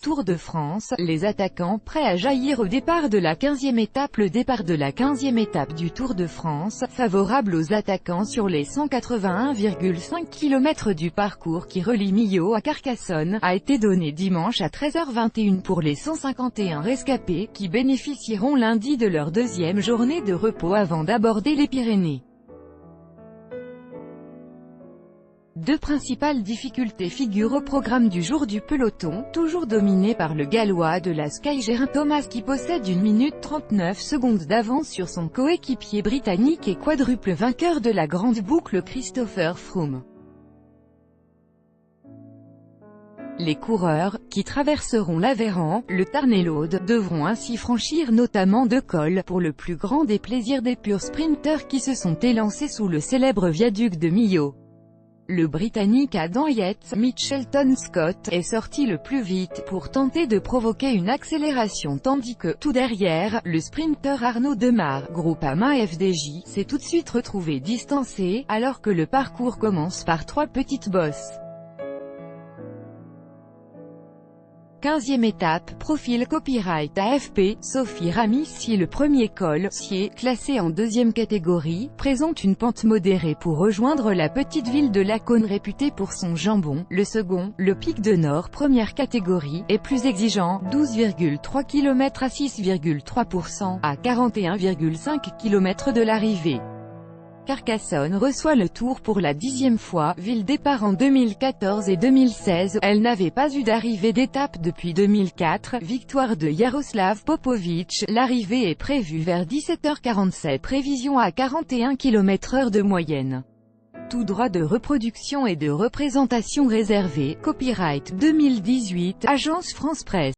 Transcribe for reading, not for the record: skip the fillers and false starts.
Tour de France, les attaquants prêts à jaillir au départ de la 15e étape. Le départ de la 15e étape du Tour de France, favorable aux attaquants sur les 181,5 km du parcours qui relie Millau à Carcassonne, a été donné dimanche à 13h21 pour les 151 rescapés, qui bénéficieront lundi de leur deuxième journée de repos avant d'aborder les Pyrénées. Deux principales difficultés figurent au programme du jour du peloton, toujours dominé par le Gallois de la Sky Geraint Thomas qui possède 1 minute 39 secondes d'avance sur son coéquipier britannique et quadruple vainqueur de la grande boucle Christopher Froome. Les coureurs, qui traverseront l'Aveyron, le Tarn et l'Aude, devront ainsi franchir notamment 2 cols, pour le plus grand des plaisirs des purs sprinters qui se sont élancés sous le célèbre viaduc de Millau. Le Britannique Adam Yates, Mitchelton Scott, est sorti le plus vite, pour tenter de provoquer une accélération tandis que, tout derrière, le sprinter Arnaud Démare, Groupama FDJ, s'est tout de suite retrouvé distancé, alors que le parcours commence par 3 petites bosses. 15e étape, profil copyright AFP, Sophie Ramissi. Le premier col, Sier, classé en 2e catégorie, présente une pente modérée pour rejoindre la petite ville de Lacaune réputée pour son jambon. Le second, le Pic de Nord, première catégorie, est plus exigeant, 12,3 km à 6,3%, à 41,5 km de l'arrivée. Carcassonne reçoit le Tour pour la 10e fois, ville départ en 2014 et 2016, elle n'avait pas eu d'arrivée d'étape depuis 2004, victoire de Jaroslav Popovic, l'arrivée est prévue vers 17h47, prévision à 41 km/h de moyenne. Tout droit de reproduction et de représentation réservé, copyright 2018, Agence France Presse.